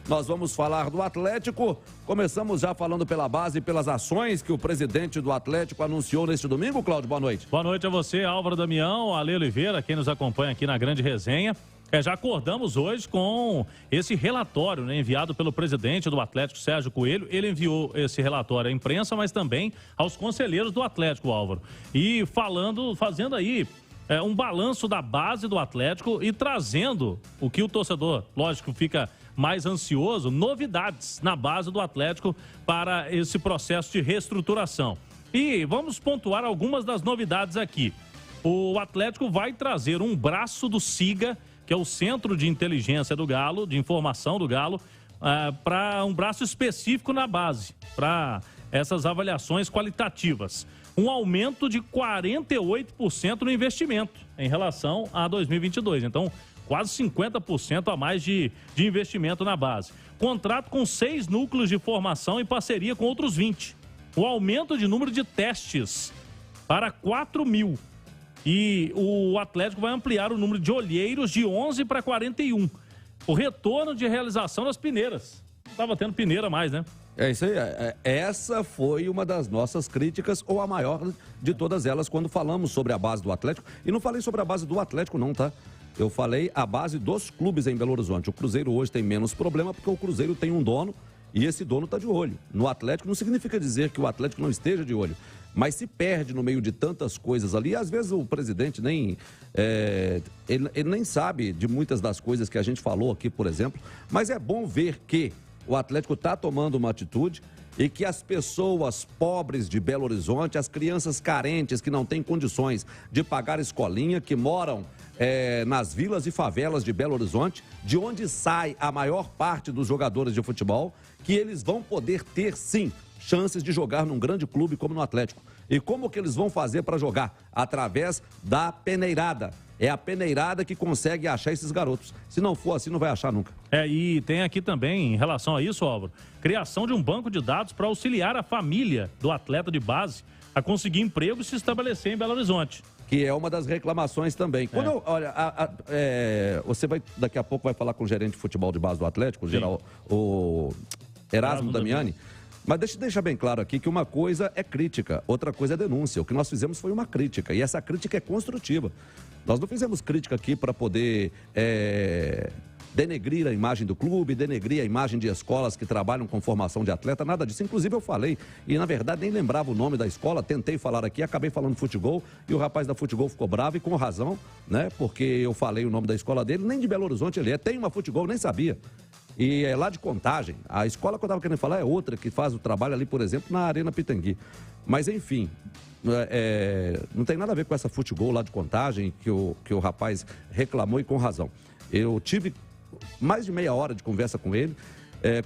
Nós vamos falar do Atlético. Começamos já falando pela base e pelas ações que o presidente do Atlético anunciou neste domingo. Cláudio, boa noite. Boa noite a você, Álvaro Damião, Ale Oliveira, quem nos acompanha aqui na Grande Resenha. Já acordamos hoje com esse relatório, né, enviado pelo presidente do Atlético, Sérgio Coelho. Ele enviou esse relatório à imprensa, mas também aos conselheiros do Atlético, Álvaro. E fazendo aí um balanço da base do Atlético e trazendo o que o torcedor, lógico, fica mais ansioso, novidades na base do Atlético para esse processo de reestruturação. E vamos pontuar algumas das novidades aqui. O Atlético vai trazer um braço do SIGA, que é o Centro de Inteligência do Galo, de Informação do Galo, para um braço específico na base, para essas avaliações qualitativas. Um aumento de 48% no investimento em relação a 2022. Então, quase 50% a mais de investimento na base. Contrato com 6 núcleos de formação em parceria com outros 20. O aumento de número de testes para 4.000. E o Atlético vai ampliar o número de olheiros de 11 para 41. O retorno de realização das peneiras. Não estava tendo peneira mais, né? É isso aí. Essa foi uma das nossas críticas, ou a maior de todas elas, quando falamos sobre a base do Atlético. E não falei sobre a base do Atlético, não, tá? Eu falei a base dos clubes em Belo Horizonte. O Cruzeiro hoje tem menos problema porque o Cruzeiro tem um dono e esse dono está de olho. No Atlético não significa dizer que o Atlético não esteja de olho, mas se perde no meio de tantas coisas ali. Às vezes o presidente ele nem sabe de muitas das coisas que a gente falou aqui, por exemplo, mas é bom ver que o Atlético está tomando uma atitude e que as pessoas pobres de Belo Horizonte, as crianças carentes que não têm condições de pagar escolinha, que moram nas vilas e favelas de Belo Horizonte, de onde sai a maior parte dos jogadores de futebol, que eles vão poder ter, sim, chances de jogar num grande clube como no Atlético. E como que eles vão fazer para jogar? Através da peneirada. É a peneirada que consegue achar esses garotos. Se não for assim, não vai achar nunca. E tem aqui também, em relação a isso, Álvaro, criação de um banco de dados para auxiliar a família do atleta de base a conseguir emprego e se estabelecer em Belo Horizonte. Que é uma das reclamações também. Quando você daqui a pouco vai falar com o gerente de futebol de base do Atlético, o Erasmo Damiani. Mas deixa eu deixar bem claro aqui que uma coisa é crítica, outra coisa é denúncia. O que nós fizemos foi uma crítica, e essa crítica é construtiva. Nós não fizemos crítica aqui para poder denegrir a imagem do clube, denegrir a imagem de escolas que trabalham com formação de atleta, nada disso. Inclusive eu falei, e na verdade nem lembrava o nome da escola, tentei falar aqui, acabei falando Futebol, e o rapaz da Futebol ficou bravo e com razão, né? Porque eu falei o nome da escola dele, nem de Belo Horizonte ele é, tem uma Futebol, nem sabia. E é lá de Contagem. A escola que eu estava querendo falar é outra, que faz o trabalho ali, por exemplo, na Arena Pitangui. Mas, enfim, não tem nada a ver com essa Futebol lá de Contagem, que o rapaz reclamou e com razão. Eu tive mais de meia hora de conversa com ele.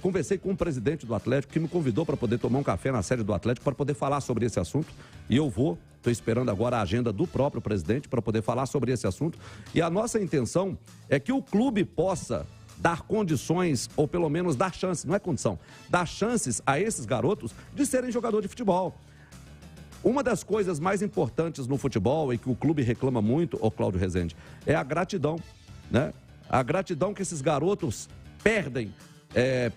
Conversei com o presidente do Atlético, que me convidou para poder tomar um café na sede do Atlético para poder falar sobre esse assunto. E eu estou esperando agora a agenda do próprio presidente para poder falar sobre esse assunto. E a nossa intenção é que o clube possa dar condições, ou pelo menos dar chances, não é condição, dar chances a esses garotos de serem jogador de futebol. Uma das coisas mais importantes no futebol e que o clube reclama muito, Cláudio Rezende, é a gratidão, né? A gratidão que esses garotos perdem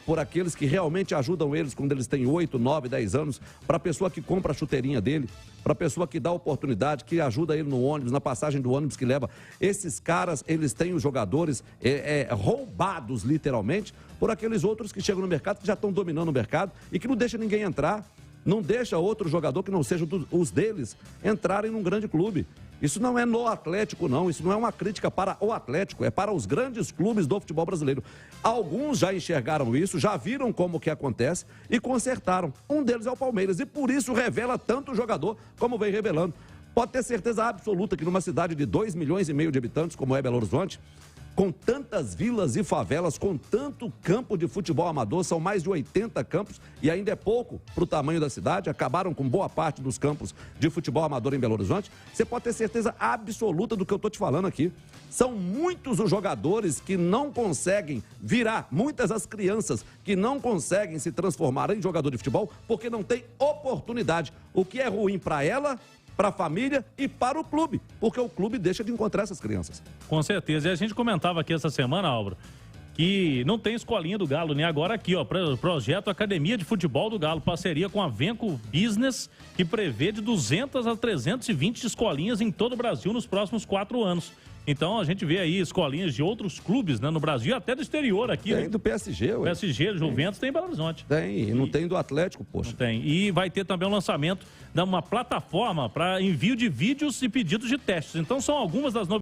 por aqueles que realmente ajudam eles quando eles têm 8, 9, 10 anos, para a pessoa que compra a chuteirinha dele, para a pessoa que dá oportunidade, que ajuda ele no ônibus, na passagem do ônibus que leva. Esses caras, eles têm os jogadores roubados, literalmente, por aqueles outros que chegam no mercado, que já estão dominando o mercado e que não deixa ninguém entrar, não deixa outro jogador que não seja os deles entrarem num grande clube. Isso não é no Atlético, não. Isso não é uma crítica para o Atlético, é para os grandes clubes do futebol brasileiro. Alguns já enxergaram isso, já viram como que acontece e consertaram. Um deles é o Palmeiras e por isso revela tanto jogador como vem revelando. Pode ter certeza absoluta que numa cidade de 2,5 milhões de habitantes, como é Belo Horizonte, com tantas vilas e favelas, com tanto campo de futebol amador, são mais de 80 campos e ainda é pouco para o tamanho da cidade, acabaram com boa parte dos campos de futebol amador em Belo Horizonte. Você pode ter certeza absoluta do que eu estou te falando aqui. São muitos os jogadores que não conseguem virar, muitas as crianças que não conseguem se transformar em jogador de futebol porque não tem oportunidade, o que é ruim para ela, para a família e para o clube, porque o clube deixa de encontrar essas crianças. Com certeza. E a gente comentava aqui essa semana, Álvaro, que não tem escolinha do Galo, né? Agora aqui, ó, projeto Academia de Futebol do Galo, parceria com a Venco Business, que prevê de 200 a 320 escolinhas em todo o Brasil nos próximos 4 anos. Então a gente vê aí escolinhas de outros clubes, né, no Brasil, até do exterior aqui. Tem né? do PSG, ué. PSG, Juventus, tem em Belo Horizonte. Tem, e não tem do Atlético, poxa. Não tem. E vai ter também o lançamento de uma plataforma para envio de vídeos e pedidos de testes. Então são algumas das novidades